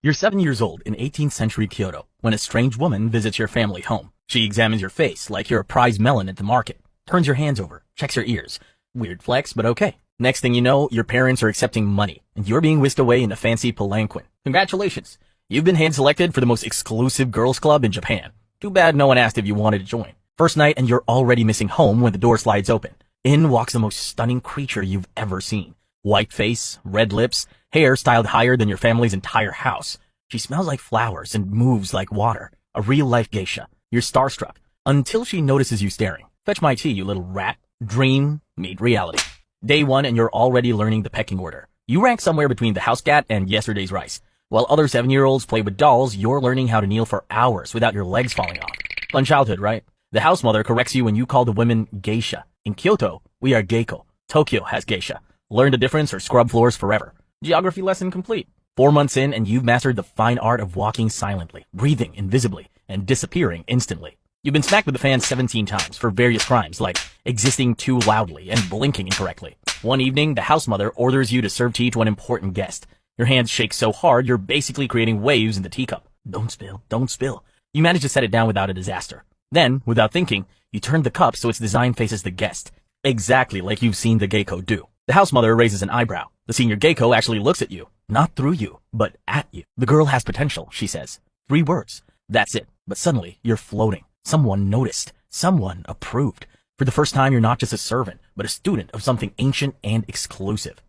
You're 7 years old in 18th century Kyoto when a strange woman visits your family home. She examines your face like you're a prize melon at the market, turns your hands over, checks your ears. Weird flex, but okay. Next thing you know, your parents are accepting money, and you're being whisked away in a fancy palanquin. Congratulations! You've been hand-selected for the most exclusive girls' club in Japan. Too bad no one asked if you wanted to join. First night and you're already missing home when the door slides open. In walks the most stunning creature you've ever seen. White face, red lips, hair styled higher than your family's entire house. She smells like flowers and moves like water. A real-life geisha. You're starstruck until she notices you staring. Fetch my tea, you little rat. Dream meet reality. Day 1 and you're already learning the pecking order. You rank somewhere between the house cat and yesterday's rice. While other 7-year-olds play with dolls, you're learning how to kneel for hours without your legs falling off. Fun childhood, right? The house mother corrects you when you call the women geisha. In Kyoto, we are geiko. Tokyo has geisha. Learn the difference or scrub floors forever. Geography lesson complete. 4 months in and you've mastered the fine art of walking silently, breathing invisibly, and disappearing instantly. You've been smacked with the fan 17 times for various crimes like existing too loudly and blinking incorrectly. One evening, the house mother orders you to serve tea to an important guest. Your hands shake so hard you're basically creating waves in the teacup. Don't spill, don't spill. You manage to set it down without a disaster. Then, without thinking, you turn the cup so its design faces the guest. Exactly like you've seen the geiko do. The house mother raises an eyebrow. The senior geiko actually looks at you. Not through you, but at you. The girl has potential, she says. 3 words. That's it. But suddenly, you're floating. Someone noticed. Someone approved. For the first time, you're not just a servant, but a student of something ancient and exclusive.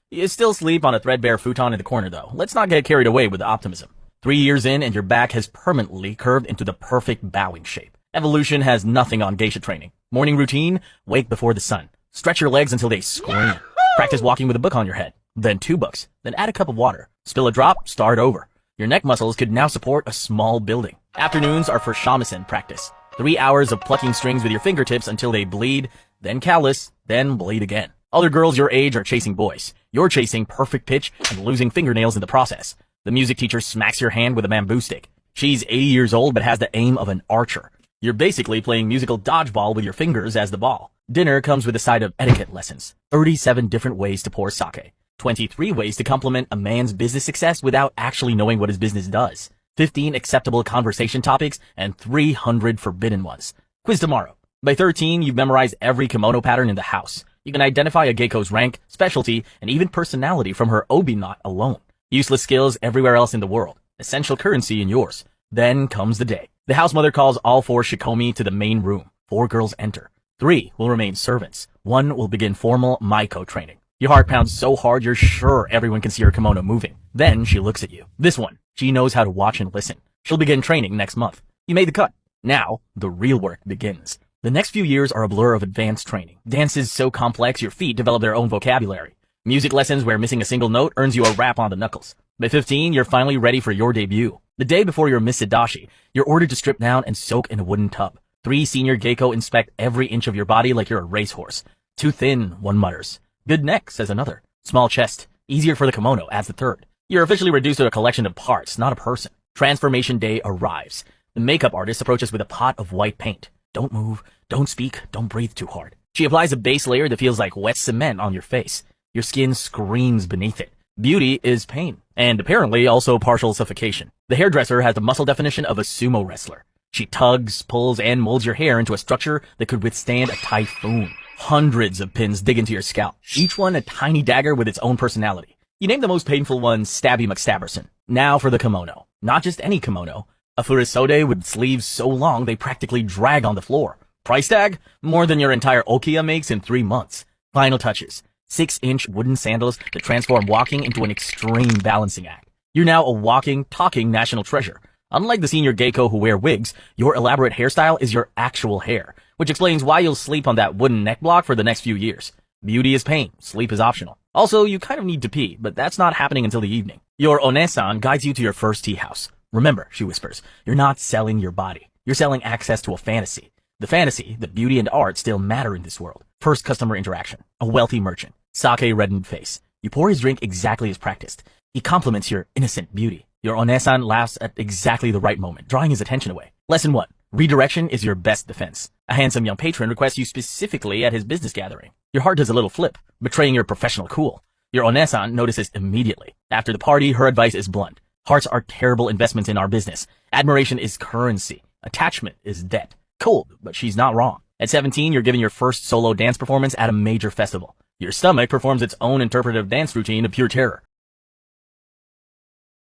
You still sleep on a threadbare futon in the corner, though. Let's not get carried away with the optimism. 3 years in, and your back has permanently curved into the perfect bowing shape. Evolution has nothing on geisha training. Morning routine, wake before the sun. Stretch your legs until they scream. Practice walking with a book on your head. Then 2 books. Then add a cup of water. Spill a drop, start over. Your neck muscles could now support a small building. Afternoons are for shamisen practice. 3 hours of plucking strings with your fingertips until they bleed, then callus, then bleed again. Other girls your age are chasing boys. You're chasing perfect pitch and losing fingernails in the process. The music teacher smacks your hand with a bamboo stick. She's 80 years old but has the aim of an archer. You're basically playing musical dodgeball with your fingers as the ball. Dinner comes with a side of etiquette lessons. 37 different ways to pour sake. 23 ways to compliment a man's business success without actually knowing what his business does. 15 acceptable conversation topics and 300 forbidden ones. Quiz tomorrow. By 13, you've memorized every kimono pattern in the house. You can identify a geiko's rank, specialty, and even personality from her obi knot alone. Useless skills everywhere else in the world. Essential currency in yours. Then comes the day. The house mother calls all 4 shikomi to the main room. 4 girls enter. 3 will remain servants. 1 will begin formal maiko training. Your heart pounds so hard you're sure everyone can see her kimono moving. Then she looks at you. This one, she knows how to watch and listen. She'll begin training next month. You made the cut. Now, the real work begins. The next few years are a blur of advanced training. Dances so complex your feet develop their own vocabulary. Music lessons where missing a single note earns you a rap on the knuckles. By 15, you're finally ready for your debut. The day before your Miss Hidashi, you're ordered to strip down and soak in a wooden tub. 3 senior geiko inspect every inch of your body like you're a racehorse. Too thin, one mutters. Good neck, says another. Small chest. Easier for the kimono, adds the third. You're officially reduced to a collection of parts, not a person. Transformation day arrives. The makeup artist approaches with a pot of white paint. Don't move, don't speak, don't breathe too hard. She applies a base layer that feels like wet cement on your face. Your skin screams beneath it. Beauty is pain, and apparently also partial suffocation. The hairdresser has the muscle definition of a sumo wrestler. She tugs, pulls, and molds your hair into a structure that could withstand a typhoon. Hundreds of pins dig into your scalp, each one a tiny dagger with its own personality. You name the most painful one Stabby McStabberson. Now for the kimono. Not just any kimono. A furisode with sleeves so long they practically drag on the floor. Price tag? More than your entire Okia makes in 3 months. Final touches. 6-inch wooden sandals that transform walking into an extreme balancing act. You're now a walking, talking national treasure. Unlike the senior geiko who wear wigs, your elaborate hairstyle is your actual hair, which explains why you'll sleep on that wooden neck block for the next few years. Beauty is pain, sleep is optional. Also, you kind of need to pee, but that's not happening until the evening. Your onesan guides you to your first tea house. Remember, she whispers, you're not selling your body. You're selling access to a fantasy. The fantasy that beauty and art still matter in this world. First customer interaction. A wealthy merchant. Sake reddened face. You pour his drink exactly as practiced. He compliments your innocent beauty. Your onesan laughs at exactly the right moment, drawing his attention away. Lesson 1. Redirection is your best defense. A handsome young patron requests you specifically at his business gathering. Your heart does a little flip, betraying your professional cool. Your onesan notices immediately. After the party, her advice is blunt. Hearts are terrible investments in our business. Admiration is currency. Attachment is debt. Cool, but she's not wrong. At 17, you're giving your first solo dance performance at a major festival. Your stomach performs its own interpretive dance routine of pure terror.